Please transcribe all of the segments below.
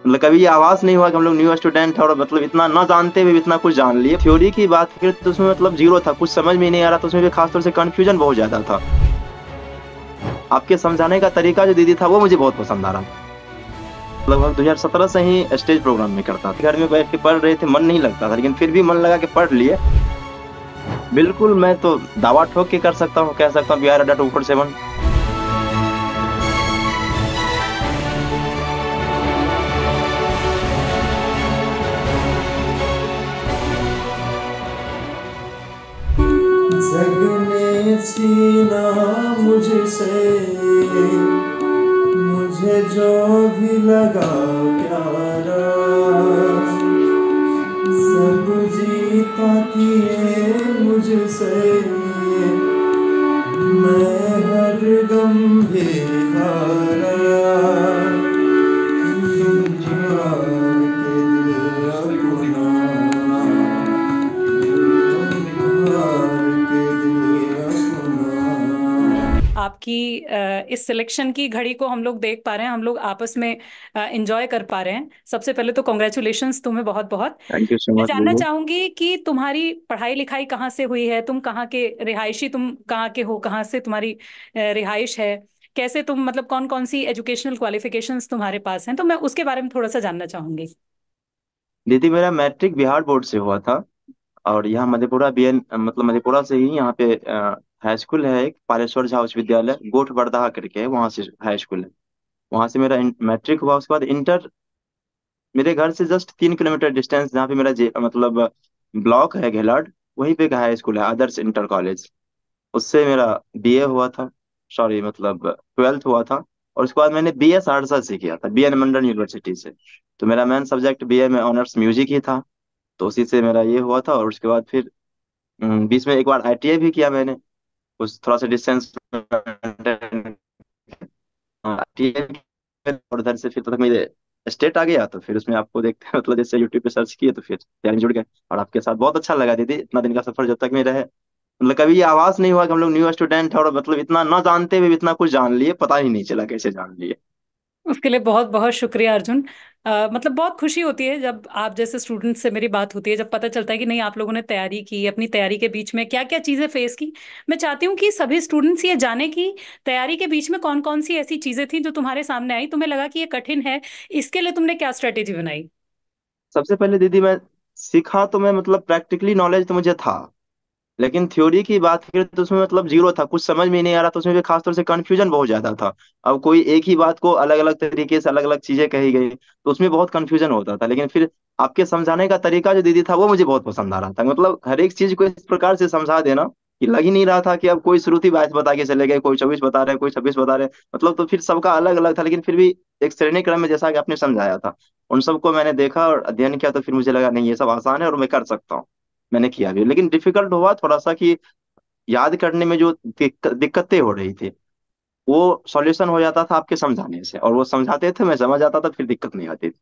मतलब कभी ये आवाज नहीं हुआ कि हम लोग न्यू स्टूडेंट है और मतलब इतना ना जानते हुए भी इतना कुछ जान लिए। थ्योरी की बात करें तो उसमें मतलब जीरो था, कुछ समझ में ही नहीं आ रहा था, उसमें भी खासतौर से कंफ्यूजन बहुत ज्यादा था। आपके समझाने का तरीका जो दीदी था वो मुझे बहुत पसंद आ रहा था। लगभग 2017 से ही स्टेज प्रोग्राम में करता था, घर में बैठ के पढ़ रहे थे, मन नहीं लगता था, लेकिन फिर भी मन लगा के पढ़ लिए। बिल्कुल, मैं तो दावा ठोक के कर सकता हूँ, कह सकता हूँ बिहार अड्डा 247। जग ने छीना मुझसे, मुझे जो भी लगा प्यारा, सब जीता किए मुझसे, मैं हर गम भी हारा। हार के दिल अपना, हार के दिल अपना। आपकी इस सिलेक्शन की घड़ी को हम लोग देख पा रहे हैं, हम लोग आपस में एंजॉय कर पा रहे हैं। सबसे पहले तो कॉन्ग्रेचुलेशंस तुम्हें बहुत बहुत। थैंक यू सो मैं मच जानना दीदी। चाहूंगी कि तुम्हारी पढ़ाई लिखाई कहाँ से हुई है, तुम कहाँ के रिहायशी, तुम कहाँ के हो, कहाँ से तुम्हारी रिहाइश है, कैसे तुम मतलब कौन कौन सी एजुकेशनल क्वालिफिकेशंस तुम्हारे पास हैं, तो मैं उसके बारे में थोड़ा सा जानना चाहूंगी। दीदी मेरा मैट्रिक बिहार बोर्ड से हुआ था। और यहाँ मधेपुरा बीएन मतलब मधेपुरा से ही यहाँ पे हाई स्कूल है, एक पारेश्वर झा उच्च विद्यालय गोठ बरदहा करके है, वहाँ से हाई स्कूल है। वहाँ से मेरा मैट्रिक हुआ। उसके बाद इंटर मेरे घर से जस्ट 3 किलोमीटर डिस्टेंस, जहाँ पे मेरा मतलब ब्लॉक है घेलाड, वहीं पे एक हाई स्कूल है आदर्श इंटर कॉलेज। उससे मेरा बीए हुआ था, सॉरी मतलब ट्वेल्थ हुआ था। और उसके बाद मैंने बीए सहरसा से किया था, बीएन मंडल यूनिवर्सिटी से। तो मेरा मेन सब्जेक्ट बीए में ऑनर्स म्यूजिक ही था। तो उसी से मेरा ये हुआ था। और उसके बाद फिर बीच में एक बार आईटीआई भी किया मैंने, उस थोड़ा सा डिस्टेंस आईटीआई। और उधर से फिर तक मेरे स्टेट आ गया, तो फिर उसमें आपको देखते हैं मतलब जैसे यूट्यूब पे सर्च किए तो फिर तैयारी में जुड़ गए। और आपके साथ बहुत अच्छा लगा दीदी, इतना दिन का सफर जब तक में रहे। मतलब कभी ये आवाज नहीं हुआ कि हम लोग न्यू स्टूडेंट है और मतलब इतना ना जानते हुए भी इतना कुछ जान लिए, पता ही नहीं चला कैसे जान लिए। उसके लिए बहुत बहुत शुक्रिया अर्जुन। मतलब बहुत खुशी होती है जब आप जैसे स्टूडेंट से मेरी बात होती है, जब पता चलता है कि नहीं आप लोगों ने तैयारी की, अपनी तैयारी के बीच में क्या क्या चीजें फेस की। मैं चाहती हूँ कि सभी स्टूडेंट्स ये जाने कि तैयारी के बीच में कौन कौन सी ऐसी चीजें थी जो तुम्हारे सामने आई, तुम्हें लगा कि ये कठिन है, इसके लिए तुमने क्या स्ट्रेटेजी बनाई। सबसे पहले दीदी मैं सीखा तो मैं मतलब प्रैक्टिकली नॉलेज तो मुझे था, लेकिन थ्योरी की बात करें तो उसमें मतलब जीरो था, कुछ समझ में नहीं आ रहा था, उसमें भी खासतौर से कंफ्यूजन बहुत ज्यादा था। अब कोई एक ही बात को अलग अलग तरीके से अलग अलग चीजें कही गई तो उसमें बहुत कंफ्यूजन होता था। लेकिन फिर आपके समझाने का तरीका जो दीदी था वो मुझे बहुत पसंद आ रहा था। मतलब हर एक चीज को इस प्रकार से समझा देना कि लग ही नहीं रहा था कि अब कोई श्रुति 22 बता के चले गए, कोई 24 बता रहे, कोई 26 बता रहे। मतलब तो फिर सबका अलग अलग था, लेकिन फिर भी एक श्रेणी क्रम में जैसा कि आपने समझाया था उन सबको मैंने देखा और अध्ययन किया, तो फिर मुझे लगा नहीं ये सब आसान है और मैं कर सकता हूँ। मैंने किया भी, लेकिन डिफिकल्ट हुआ थोड़ा सा कि याद करने में जो दिक्कतें हो रही थी वो सॉल्यूशन हो जाता था आपके समझाने से, और वो समझाते थे मैं समझ आता था, फिर दिक्कत नहीं आती थी।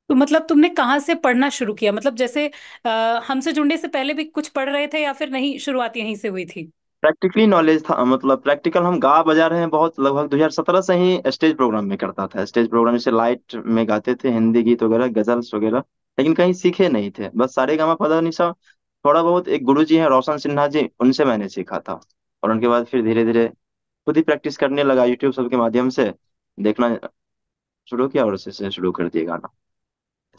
तो मतलब तुमने कहाँ से पढ़ना शुरू किया, मतलब जैसे हमसे जुड़ने से पहले भी कुछ पढ़ रहे थे या फिर नहीं, शुरुआत यहीं से हुई थी। प्रैक्टिकली नॉलेज था, मतलब प्रैक्टिकल हम गा बजा रहे हैं बहुत। लगभग 2017 से ही स्टेज प्रोग्राम में करता था, स्टेज प्रोग्राम जैसे लाइट में गाते थे हिंदी गीत वगैरह गजल्स वगैरह। लेकिन कहीं सीखे नहीं थे, बस सारे गामा पदा निशा थोड़ा बहुत। एक गुरु जी हैं रोशन सिन्हा जी, उनसे मैंने सीखा था। और उनके बाद फिर धीरे धीरे खुद ही प्रैक्टिस करने लगा, यूट्यूब सबके माध्यम से देखना शुरू किया और उसी से शुरू कर दिया गाना।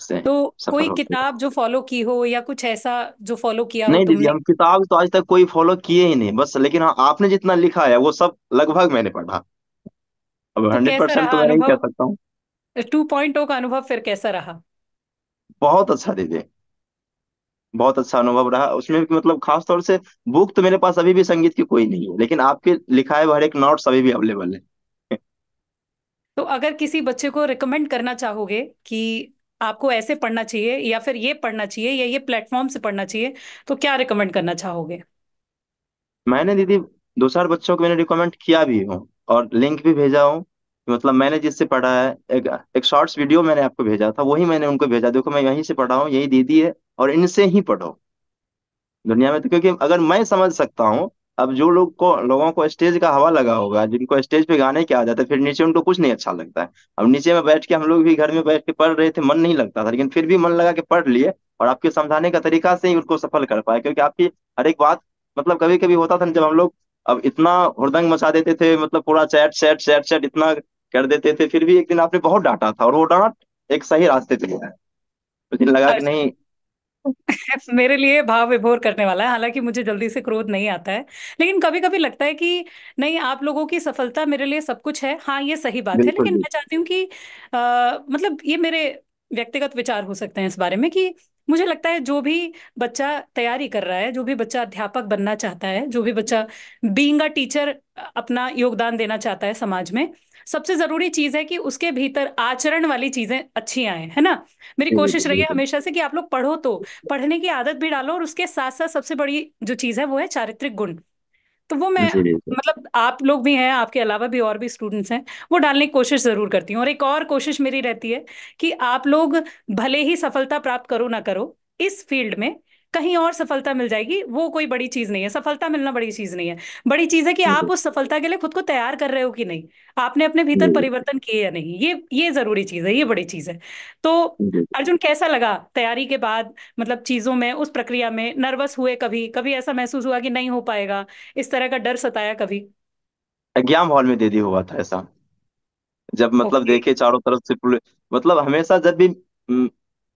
इससे तो सफर कोई हो गया। किताब जो फॉलो की हो या कुछ ऐसा जो फॉलो किया हो नहीं दीदी, तुमने। हम किताब तो आज तक कोई फॉलो किए ही नहीं बस, लेकिन हाँ आपने जितना लिखा है वो सब लगभग मैंने पढ़ा। अब तो हंड्रेड कैसा परसेंट रहा तो मैं नहीं कह अनुभव, सकता हूँ। 2.0 का अनुभव फिर कैसा रहा। बहुत अच्छा दीदी, बहुत अच्छा अनुभव रहा उसमें भी। मतलब खास तौर से बुक तो मेरे पास अभी भी संगीत की कोई नहीं है, लेकिन आपके लिखाए हुए हर एक नोट्स अभी भी अवेलेबल है। तो अगर किसी बच्चे को रिकमेंड करना चाहोगे कि आपको ऐसे पढ़ना चाहिए या फिर ये पढ़ना चाहिए या ये प्लेटफॉर्म से पढ़ना चाहिए, तो क्या रिकमेंड करना चाहोगे। मैंने दीदी दो चार बच्चों को मैंने रिकमेंड किया भी हूँ और लिंक भी भेजा हूँ। मतलब मैंने जिससे पढ़ा है, एक एक शॉर्ट्स वीडियो मैंने आपको भेजा था, वही मैंने उनको भेजा, देखो मैं यहीं से पढ़ा हूँ, यही दीदी है और इनसे ही पढ़ो। दुनिया में तो क्योंकि अगर मैं समझ सकता हूँ अब जो लोगों को स्टेज का हवा लगा होगा, जिनको स्टेज पे गाने की आदत है, फिर नीचे उनको कुछ नहीं अच्छा लगता है। अब नीचे में बैठ के हम लोग भी घर में बैठ के पढ़ रहे थे, मन नहीं लगता था, लेकिन फिर भी मन लगा के पढ़ लिए। और आपके समझाने का तरीका से ही उसको सफल कर पाए, क्योंकि आपकी हर एक बात, मतलब कभी कभी होता था ना, जब हम लोग अब इतना हुड़दंग मचा देते थे, मतलब पूरा चैट चैट चैट चैट इतना कर देते थे, फिर भी एक दिन आपने बहुत डांटा था, और वो डांट एक सही रास्ते पे गया है। उस दिन लगा कि नहीं। मेरे लिए भाव विभोर करने वाला है, हालांकि मुझे जल्दी से क्रोध नहीं आता है। लेकिन कभी कभी लगता है कि नहीं, आप लोगों की सफलता मेरे लिए सब कुछ है। हाँ, ये सही बात है, बिल्कुल लेकिन बिल्कुल। मैं चाहती हूँ कि मतलब ये मेरे व्यक्तिगत विचार हो सकते हैं इस बारे में, कि मुझे लगता है जो भी बच्चा तैयारी कर रहा है, जो भी बच्चा अध्यापक बनना चाहता है, जो भी बच्चा बीइंग अ टीचर अपना योगदान देना चाहता है समाज में, सबसे जरूरी चीज है कि उसके भीतर आचरण वाली चीजें अच्छी आए, है ना। मेरी जी कोशिश जी रही है बिल्कुल। हमेशा से कि आप लोग पढ़ो तो पढ़ने की आदत भी डालो, और उसके साथ साथ सबसे बड़ी जो चीज है वो है चारित्रिक गुण। तो वो मैं, जी बिल्कुल। मतलब आप लोग भी हैं, आपके अलावा भी और भी स्टूडेंट्स हैं, वो डालने की कोशिश जरूर करती हूँ। और एक और कोशिश मेरी रहती है कि आप लोग भले ही सफलता प्राप्त करो ना करो इस फील्ड में, कहीं और सफलता मिल जाएगी, वो कोई बड़ी चीज नहीं है। सफलता मिलना बड़ी चीज नहीं है। बड़ी चीज है कि जी आप उस सफलता के लिए खुद को तैयार कर रहे हो कि नहीं, आपने अपने भीतर जी परिवर्तन किए या नहीं। ये जरूरी चीज है, ये बड़ी चीज है। तो जी। अर्जुन, कैसा लगा तैयारी के बाद, मतलब चीजों में, उस प्रक्रिया में नर्वस हुए? कभी कभी ऐसा महसूस हुआ कि नहीं हो पाएगा, इस तरह का डर सताया कभी? एग्जाम हॉल में दीदी हुआ था ऐसा, जब मतलब ओके। देखे चारों तरफ से पुलिस, मतलब हमेशा जब भी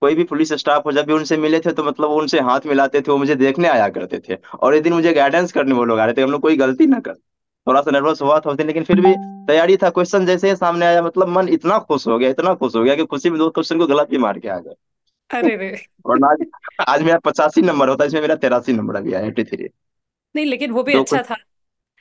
कोई भी पुलिस स्टाफ हो, जब भी उनसे मिले थे तो मतलब वो उनसे हाथ मिलाते थे, वो मुझे देखने आया करते थे, और एक दिन मुझे गाइडेंस करने वो लोग आ रहे थे, हम लोग कोई गलती ना कर। थोड़ा सा नर्वस हुआ था उस दिन, लेकिन फिर भी तैयारी था। क्वेश्चन जैसे ही सामने आया, मतलब मन इतना खुश हो गया, इतना खुश हो गया कि खुशी में दो क्वेश्चन को गलत ही मार के आ गए। अरे रे। और आज, आज मेरा 85 नंबर होता है, इसमें मेरा 83 नंबर अभी आया 83। नहीं, लेकिन वो भी दो अच्छा था,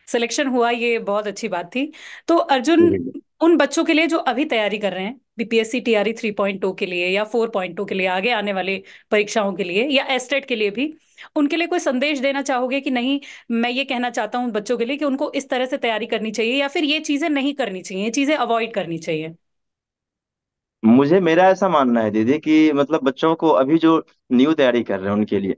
सिलेक्शन हुआ, ये बहुत अच्छी बात थी। तो अर्जुन, क्वेश्चन। उन बच्चों के लिए जो अभी तैयारी कर रहे हैं बीपीएससी टीआरई 3.2 के लिए या 4.2 के लिए, आगे आने वाले परीक्षाओं के लिए या एस्टेट के लिए भी, उनके लिए कोई संदेश देना चाहोगे कि नहीं? मैं ये कहना चाहता हूँ बच्चों के लिए कि उनको इस तरह से तैयारी करनी चाहिए, या फिर ये चीजें नहीं करनी चाहिए, ये चीजें अवॉइड करनी चाहिए। मुझे, मेरा ऐसा मानना है दीदी कि मतलब बच्चों को अभी जो न्यू तैयारी कर रहे हैं उनके लिए,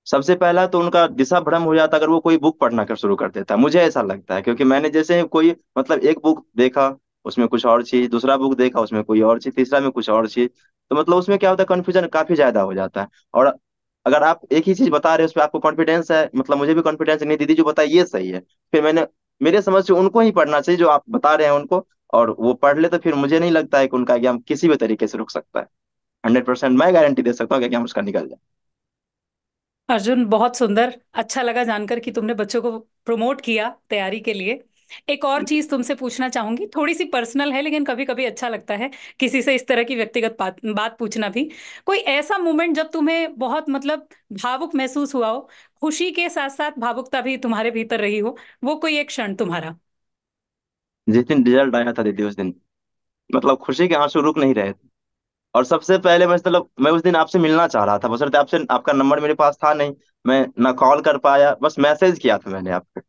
सबसे पहला तो उनका दिशा भ्रम हो जाता अगर वो कोई बुक पढ़ना कर शुरू कर देता है। मुझे ऐसा लगता है, क्योंकि मैंने जैसे कोई मतलब एक बुक देखा, उसमें कुछ और चीज, दूसरा बुक देखा उसमें कोई और चीज, तीसरा में कुछ और चीज, तो मतलब उसमें क्या होता है, कंफ्यूजन काफी ज्यादा हो जाता है। और अगर आप एक ही चीज बता रहे हो, उस पर आपको कॉन्फिडेंस है, मतलब मुझे भी कॉन्फिडेंस नहीं, दीदी जो बताए ये सही है, फिर मैंने, मेरे समझ से उनको ही पढ़ना चाहिए जो आप बता रहे हैं उनको, और वो पढ़ ले तो फिर मुझे नहीं लगता है कि उनका एग्जाम किसी भी तरीके से रुक सकता है। 100% मैं गारंटी दे सकता हूँ कि एग्जाम उसका निकल जाए। अर्जुन, बहुत सुंदर, अच्छा लगा जानकर कि तुमने बच्चों को प्रमोट किया तैयारी के लिए। एक और चीज तुमसे पूछना चाहूंगी, थोड़ी सी पर्सनल है, लेकिन कभी कभी अच्छा लगता है किसी से इस तरह की व्यक्तिगत बात पूछना भी। कोई ऐसा मोमेंट जब तुम्हें बहुत, मतलब भावुक महसूस हुआ हो, खुशी के साथ साथ भावुकता भी तुम्हारे भीतर रही हो, वो कोई एक क्षण तुम्हारा? जिस दिन रिजल्ट आया था दीदी, उस दिन मतलब खुशी के आंसू रुक नहीं रहे थे। और सबसे पहले मैं, मतलब मैं उस दिन आपसे मिलना चाह रहा था, बशर्ते आपसे, आपका नंबर मेरे पास था नहीं, मैं ना कॉल कर पाया, बस मैसेज किया था मैंने आपको।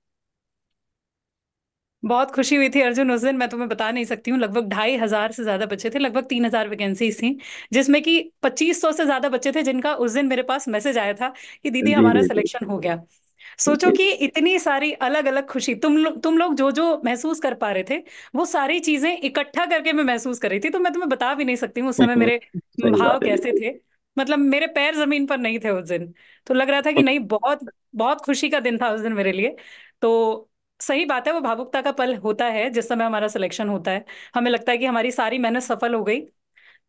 बहुत खुशी हुई थी अर्जुन उस दिन, मैं तुम्हें बता नहीं सकती हूँ। लगभग 2,500 से ज्यादा बच्चे थे, लगभग 3,000 वैकेंसीज थी, जिसमें कि 2,500 से ज्यादा बच्चे थे जिनका उस दिन मेरे पास मैसेज आया था कि दीदी जी हमारा जी जी सिलेक्शन हो गया। सोचो जी। कि इतनी सारी अलग अलग खुशी, तुम लोग जो जो महसूस कर पा रहे थे, वो सारी चीजें इकट्ठा करके मैं महसूस कर रही थी। तो मैं तुम्हें बता भी नहीं सकती हूँ उस समय मेरे सही भाव बात है कैसे दीदी। थे। मतलब मेरे पैर जमीन पर नहीं थे उस दिन। तो लग रहा था कि नहीं, बहुत बहुत खुशी का दिन था उस दिन मेरे लिए। तो सही बात है, वो भावुकता का पल होता है जिस समय हमारा सिलेक्शन होता है। हमें लगता है कि हमारी सारी मेहनत सफल हो गई। जी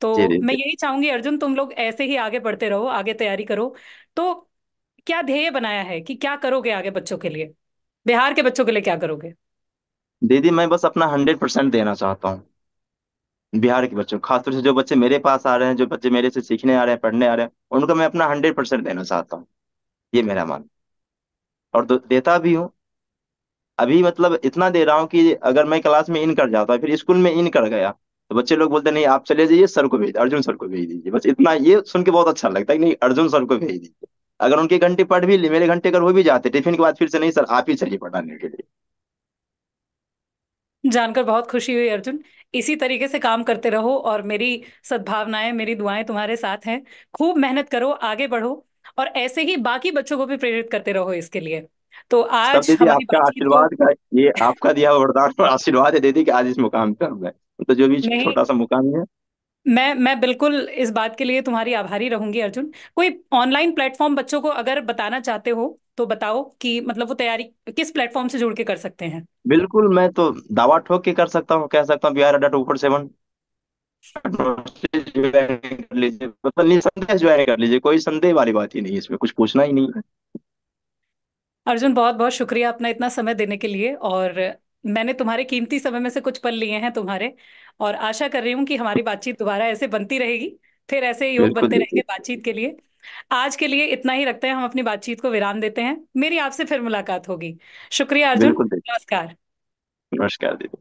तो मैं दीदी। यही चाहूंगी अर्जुन, तुम लोग ऐसे ही आगे बढ़ते रहो, आगे तैयारी करो। तो क्या ध्येय बनाया है कि क्या करोगे आगे बच्चों के लिए, बिहार के बच्चों के लिए क्या करोगे? दीदी मैं बस अपना 100% देना चाहता हूँ बिहार के बच्चों, खासतौर से जो बच्चे मेरे पास आ रहे हैं, जो बच्चे मेरे से सीखने आ रहे हैं, पढ़ने आ रहे हैं, उनको मैं अपना 100% देना चाहता हूँ। ये मेरा मान, और देता भी हूँ। अभी मतलब इतना दे रहा हूँ कि अगर मैं क्लास में इन कर जाता फिर स्कूल में इन कर गया, तो बच्चे लोग बोलते नहीं आप चले जाइए, सर को भेज, अर्जुन सर को भेज दीजिए, बस इतना, ये सुन के बहुत अच्छा लगता है कि नहीं अर्जुन सर को भेज दीजिए। अगर उनके घंटे पढ़ भी ली, मेरे घंटे अगर हो भी जाते टिफिन के बाद, फिर से नहीं सर आप ही चलिए पढ़ाने के लिए। जानकर बहुत खुशी हुई अर्जुन। इसी तरीके से काम करते रहो, और मेरी सद्भावनाएं, मेरी दुआएं तुम्हारे साथ हैं। खूब मेहनत करो, आगे बढ़ो, और ऐसे ही बाकी बच्चों को भी प्रेरित करते रहो इसके लिए। तो सब आज दीदी हमारी आपका बातचीत को, आशीर्वाद का, ये आपका दिया हुआ वरदान और आशीर्वाद है दीदी कि आज इस मुकाम पर मैं, तो जो भी नहीं, छोटा सा मुकाम ही है। मैं बिल्कुल इस बात के लिए तुम्हारी आभारी रहूंगी अर्जुन। कोई ऑनलाइन प्लेटफॉर्म बच्चों को अगर बताना चाहते हो तो बताओ, कि मतलब वो तैयारी किस प्लेटफॉर्म से जुड़ के कर सकते हैं। बिल्कुल, मैं तो दावा ठोक के कर सकता हूँ, कह सकता हूँ बिहार अड्डा 247 ज्वाइन कर लीजिए, मतलब निसंदेह ज्वाइन कर लीजिए, कोई संदेह वाली बात ही नहीं है, इसमें कुछ पूछना ही नहीं है। अर्जुन, बहुत बहुत शुक्रिया अपना इतना समय देने के लिए। और मैंने तुम्हारे कीमती समय में से कुछ पल लिए हैं तुम्हारे, और आशा कर रही हूँ कि हमारी बातचीत दोबारा ऐसे बनती रहेगी, फिर ऐसे योग बिल्कुल बनते रहेंगे दीदी। बातचीत के लिए। आज के लिए इतना ही रखते हैं, हम अपनी बातचीत को विराम देते हैं। मेरी आपसे फिर मुलाकात होगी। शुक्रिया अर्जुन। बिल्कुल दीदी। नमस्कार। नमस्कार दीदी।